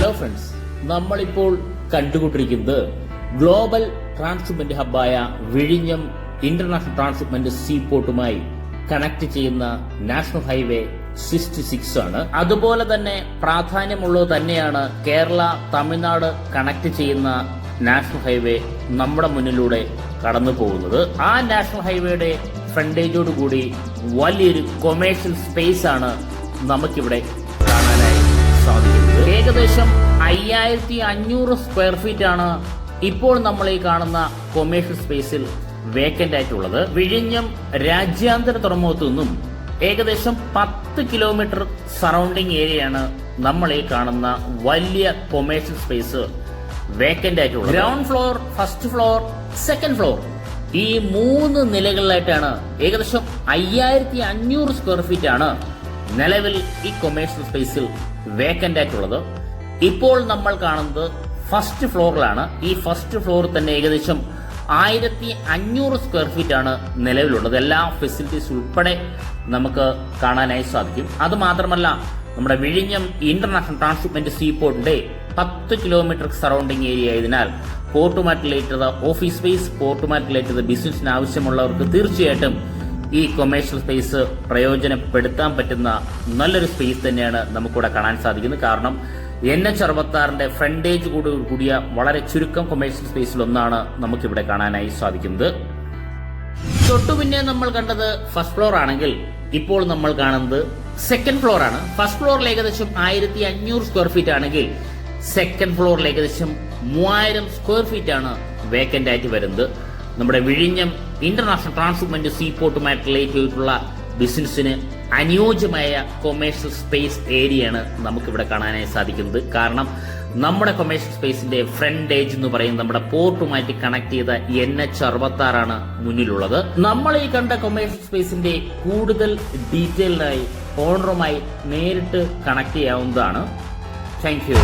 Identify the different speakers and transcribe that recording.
Speaker 1: Hello friends, നമ്മളിപ്പോൾ കണ്ടുകൊണ്ടിരിക്കുന്നത് global transshipment ഹബ്ബായ വിഴിഞ്ഞം ഇന്റർനാഷണൽ ട്രാൻസ്ഷിപ്മെന്റ് സീപോർട്ടുമായി കണക്ട് ചെയ്യുന്ന നാഷണൽ ഹൈവേ 66 ആണ്. അതുപോലെ തന്നെ പ്രാധാന്യമുള്ളത് തന്നെയാണ് കേരള തമിഴ്നാട് കണക്ട് ചെയ്യുന്ന നാഷണൽ ഹൈവേ നമ്മുടെ മുന്നിലൂടെ കടന്നു പോകുന്നത്. ആ നാഷണൽ ഹൈവേയുടെ ഫ്രണ്ടേജോടുകൂടി വലിയൊരു കൊമേഴ്ഷ്യൽ സ്പേസ് ആണ് നമുക്കിവിടെ കാണാനായി സാധിക്കുന്നത്. ഏകദേശം 5500 സ്ക്വയർ ഫീറ്റ് ആണ് ഇപ്പോൾ നമ്മൾ ഈ കാണുന്ന കൊമേഴ്ഷ്യൽ സ്പേസിൽ വേക്കന്റ് ആയിട്ടുള്ളത്. വിഴിഞ്ഞം രാജ്യാന്തര തുറമുഖത്തു നിന്നും ഏകദേശം 10 കിലോമീറ്റർ സറൗണ്ടിങ് ഏരിയയാണ് നമ്മൾ ഈ കാണുന്ന വലിയ കൊമേഴ്ഷ്യൽ സ്പേസ് വേക്കന്റ് ആയിട്ടുള്ളത്. Ground floor, first floor, second floor, ഈ 3 നിലകളിലായിട്ടാണ് ഏകദേശം 5500 സ്ക്വയർ ഫീറ്റ് ആണ് നിലവിൽ ഈ കൊമേഴ്ഷ്യൽ സ്പേസിൽ വേക്കന്റ് ആയിട്ടുള്ളത്. ഇപ്പോൾ നമ്മൾ കാണുന്നത് ഫസ്റ്റ് ഫ്ലോറിലാണ്. ഈ ഫസ്റ്റ് ഫ്ലോറിൽ തന്നെ ഏകദേശം 1500 സ്ക്വയർ ഫീറ്റ് ആണ് നിലവിലുള്ളത്. എല്ലാ ഫെസിലിറ്റീസ് ഉൾപ്പെടെ നമുക്ക് കാണാനായി സാധിക്കും. അത് മാത്രമല്ല, നമ്മുടെ വിഴിഞ്ഞം ഇന്റർനാഷണൽ ട്രാൻസ്ഷിപ്മെന്റ് സീപോർട്ടിന്റെ 10 കിലോമീറ്റർ സറൗണ്ടിങ് ഏരിയ ആയതിനാൽ പോർട്ടുമായിട്ട് റിലേറ്റഡ് ഓഫീസ് സ്പേസ്, പോർട്ടുമായിട്ട് റിലേറ്റഡ് ബിസിനസിന് ആവശ്യമുള്ളവർക്ക് തീർച്ചയായിട്ടും ഈ കൊമേഴ്ഷ്യൽ സ്പേസ് പ്രയോജനപ്പെടുത്താൻ പറ്റുന്ന നല്ലൊരു സ്പേസ് തന്നെയാണ് നമുക്കിവിടെ കാണാൻ സാധിക്കുന്നത്. കാരണം NH66 ഫ്രണ്ടേജ് കൂടിയ വളരെ ചുരുക്കം കൊമേഴ്ഷ്യൽ സ്പേസിൽ ഒന്നാണ് നമുക്കിവിടെ കാണാനായി സാധിക്കുന്നത്. തൊട്ടു പിന്നെ നമ്മൾ കണ്ടത് ഫസ്റ്റ് ഫ്ലോർ ആണെങ്കിൽ ഇപ്പോൾ നമ്മൾ കാണുന്നത് സെക്കൻഡ് ഫ്ലോർ ആണ്. ഫസ്റ്റ് ഫ്ലോറിൽ ഏകദേശം 1500 സ്ക്വയർ ഫീറ്റ് ആണെങ്കിൽ സെക്കൻഡ് ഫ്ലോറിൽ ഏകദേശം 3000 സ്ക്വയർ ഫീറ്റ് ആണ് വേക്കന്റ് ആയിട്ട് വരുന്നത്. നമ്മുടെ വിഴിഞ്ഞം ഇന്റർനാഷണൽ ട്രാൻസ്ഷിപ്മെന്റ് സീപോർട്ടുമായിട്ട് റിലേറ്റ് ചെയ്തിട്ടുള്ള ബിസിനസിന് അനുയോജ്യമായ കൊമേഴ്ഷ്യൽ സ്പേസ് ഏരിയയാണ് നമുക്കിവിടെ കാണാനായി സാധിക്കുന്നത്. കാരണം നമ്മുടെ കൊമേഴ്ഷ്യൽ സ്പേസിന്റെ ഫ്രണ്ടേജ് എന്ന് പറയുന്നത് നമ്മുടെ പോർട്ടുമായിട്ട് കണക്ട് ചെയ്ത NH66 ആണ് മുന്നിലുള്ളത്. നമ്മൾ ഈ കണ്ട കൊമേഴ്ഷ്യൽ സ്പേസിന്റെ കൂടുതൽ ഡീറ്റെയിൽഡായി ഓണറുമായി നേരിട്ട് കണക്ട് ചെയ്യാവുന്നതാണ്. Thank you.